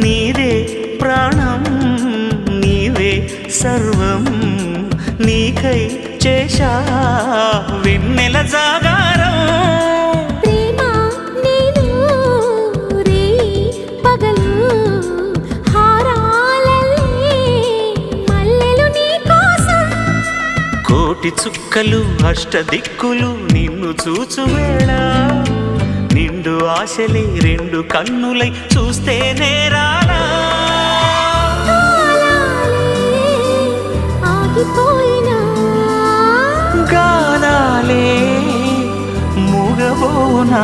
నీదే ప్రాణం నీవే సర్వం నీకై చేశా వెన్నెల జాగారం ప్రేమ నేను రే పగలు హారాలల్లే మల్లెలు నీ కోసం కోటి చుక్కలు అష్టదిక్కులు నిన్ను చూచువేళ నిండు ఆశలే రెండు కన్నులై చూస్తే నేరాలా ఆగిపోయినా గానాలే మూగబోనా